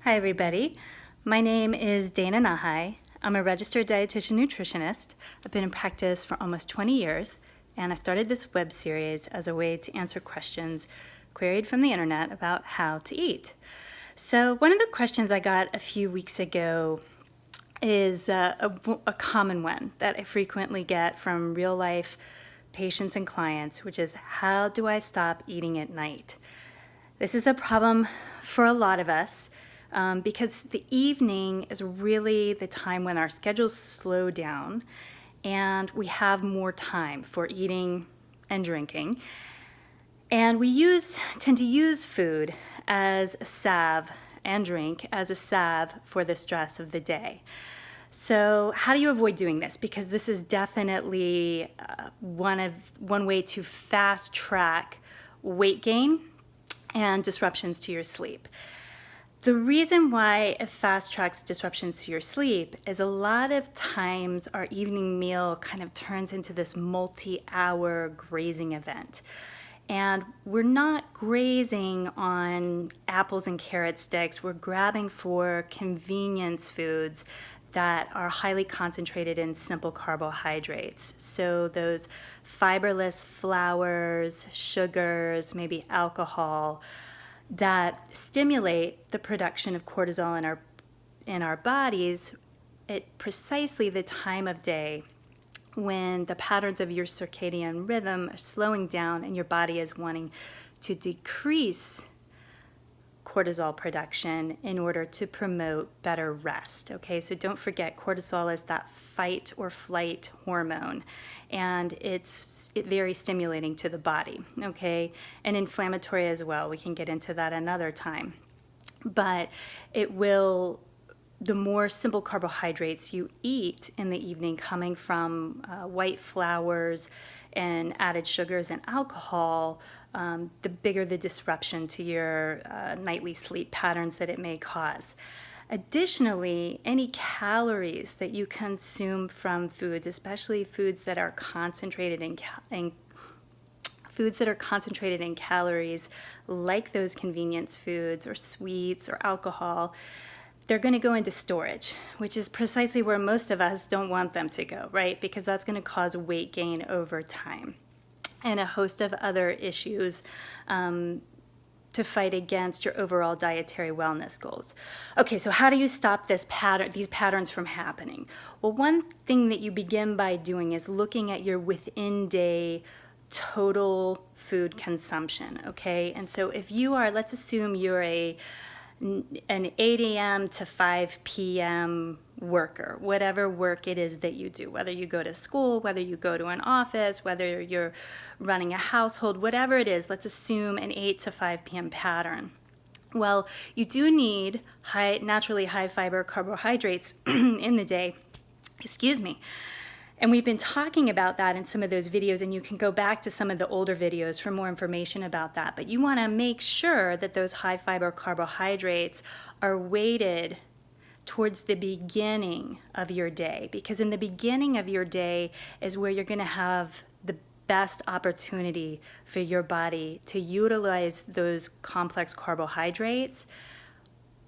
Hi everybody, my name is Dana Nahai. I'm a registered dietitian nutritionist. I've been in practice for almost 20 years, and I started this web series as a way to answer questions queried from the internet about how to eat. So one of the questions I got a few weeks ago is a common one that I frequently get from real life patients and clients, which is, how do I stop eating at night? This is a problem for a lot of us because the evening is really the time when our schedules slow down and we have more time for eating and drinking. And we tend to use food as a salve and drink as a salve for the stress of the day. So how do you avoid doing this? Because this is definitely one way to fast track weight gain and disruptions to your sleep. The reason why it fast tracks disruptions to your sleep is a lot of times our evening meal kind of turns into this multi-hour grazing event. And we're not grazing on apples and carrot sticks. We're grabbing for convenience foods that are highly concentrated in simple carbohydrates. So those fiberless flours, sugars, maybe alcohol, that stimulate the production of cortisol in our bodies at precisely the time of day when the patterns of your circadian rhythm are slowing down and your body is wanting to decrease cortisol production in order to promote better rest. Okay, so don't forget, cortisol is that fight or flight hormone, and it's very stimulating to the body, okay, and inflammatory as well. We can get into that another time. But the more simple carbohydrates you eat in the evening, coming from white flours and added sugars and alcohol, the bigger the disruption to your nightly sleep patterns that it may cause. Additionally, any calories that you consume from foods, especially foods that are concentrated in calories, like those convenience foods or sweets or alcohol, they're going to go into storage, which is precisely where most of us don't want them to go, right? Because that's going to cause weight gain over time and a host of other issues to fight against your overall dietary wellness goals. Okay, so how do you stop these patterns from happening? Well, one thing that you begin by doing is looking at your within day total food consumption, okay? And so if you are, let's assume you're an 8 a.m. to 5 p.m. worker, whatever work it is that you do, whether you go to school, whether you go to an office, whether you're running a household, whatever it is, let's assume an 8 to 5 p.m. pattern. Well, you do need naturally high fiber carbohydrates in the day, And we've been talking about that in some of those videos, and you can go back to some of the older videos for more information about that. But you want to make sure that those high fiber carbohydrates are weighted towards the beginning of your day, because in the beginning of your day is where you're going to have the best opportunity for your body to utilize those complex carbohydrates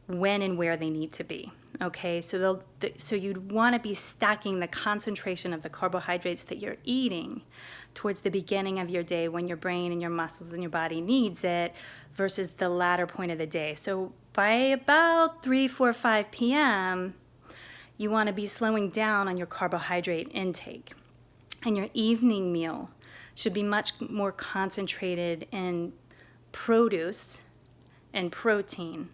when and where they need to be. Okay, so you'd want to be stacking the concentration of the carbohydrates that you're eating towards the beginning of your day when your brain and your muscles and your body needs it versus the latter point of the day. So by about 3, 4, 5 p.m., you want to be slowing down on your carbohydrate intake. And your evening meal should be much more concentrated in produce and protein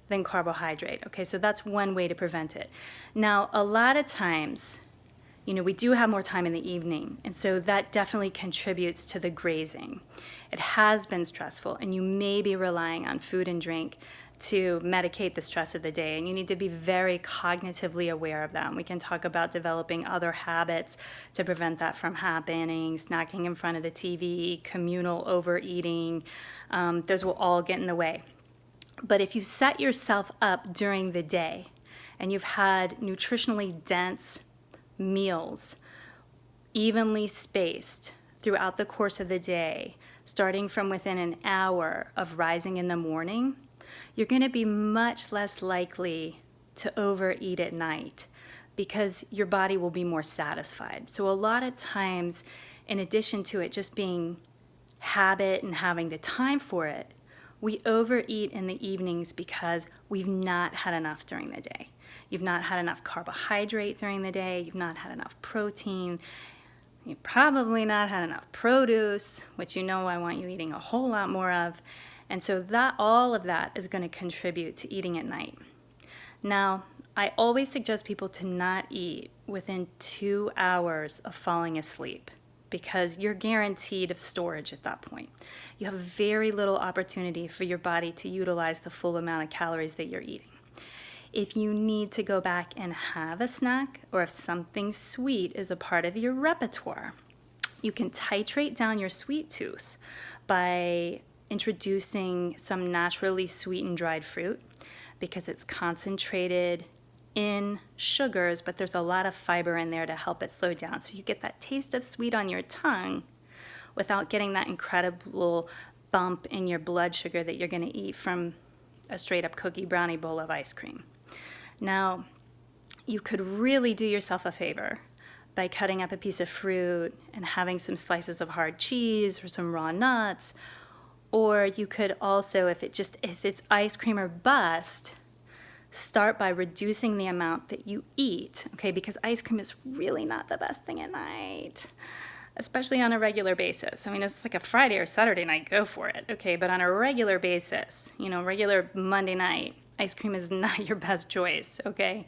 than carbohydrate. Okay, so that's one way to prevent it. Now, a lot of times, we do have more time in the evening, and so that definitely contributes to the grazing. It has been stressful, and you may be relying on food and drink to medicate the stress of the day, and you need to be very cognitively aware of that. We can talk about developing other habits to prevent that from happening, snacking in front of the TV, communal overeating. Those will all get in the way. But if you set yourself up during the day and you've had nutritionally dense meals, evenly spaced throughout the course of the day, starting from within an hour of rising in the morning, you're going to be much less likely to overeat at night because your body will be more satisfied. So a lot of times, in addition to it just being habit and having the time for it, we overeat in the evenings because we've not had enough during the day. You've not had enough carbohydrate during the day. You've not had enough protein. You've probably not had enough produce, which you know I want you eating a whole lot more of. And so all of that is going to contribute to eating at night. Now, I always suggest people to not eat within 2 hours of falling asleep because you're guaranteed of storage at that point. You have very little opportunity for your body to utilize the full amount of calories that you're eating. If you need to go back and have a snack, or if something sweet is a part of your repertoire, you can titrate down your sweet tooth by introducing some naturally sweetened dried fruit because it's concentrated in sugars, but there's a lot of fiber in there to help it slow down. So you get that taste of sweet on your tongue without getting that incredible bump in your blood sugar that you're going to eat from a straight up cookie brownie bowl of ice cream. Now, you could really do yourself a favor by cutting up a piece of fruit and having some slices of hard cheese or some raw nuts. Or you could also, if it's ice cream or bust, start by reducing the amount that you eat, okay? Because ice cream is really not the best thing at night, especially on a regular basis. I mean, if it's like a Friday or Saturday night, go for it, okay? But on a regular basis, regular Monday night, ice cream is not your best choice, okay?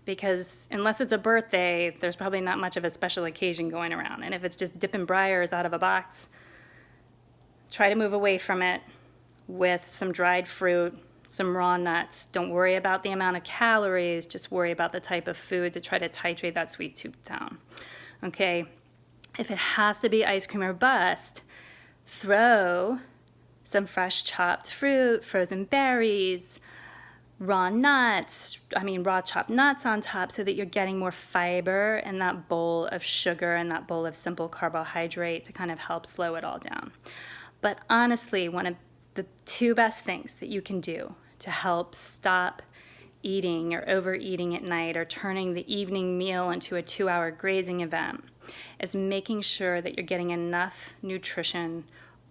Because unless it's a birthday, there's probably not much of a special occasion going around. And if it's just dipping Breyers out of a box, try to move away from it with some dried fruit, some raw nuts. Don't worry about the amount of calories, just worry about the type of food to try to titrate that sweet tooth down, okay? If it has to be ice cream or bust, throw some fresh chopped fruit, frozen berries, raw chopped nuts on top so that you're getting more fiber in that bowl of sugar and that bowl of simple carbohydrate to kind of help slow it all down. But honestly, one of the two best things that you can do to help stop eating or overeating at night or turning the evening meal into a 2-hour grazing event is making sure that you're getting enough nutrition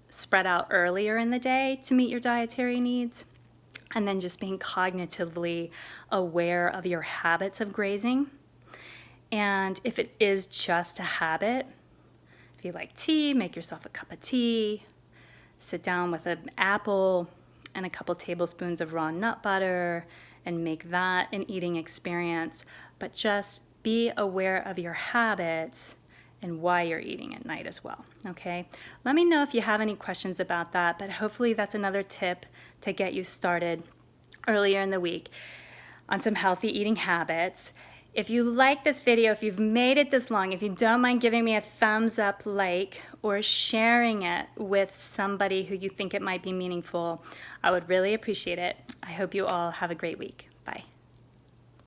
spread out earlier in the day to meet your dietary needs. And then just being cognitively aware of your habits of grazing. And if it is just a habit, if you like tea, make yourself a cup of tea, sit down with an apple and a couple tablespoons of raw nut butter and make that an eating experience. But just be aware of your habits and why you're eating at night as well, okay? Let me know if you have any questions about that, but hopefully that's another tip to get you started earlier in the week on some healthy eating habits. If you like this video, if you've made it this long, if you don't mind giving me a thumbs up, like, or sharing it with somebody who you think it might be meaningful, I would really appreciate it. I hope you all have a great week.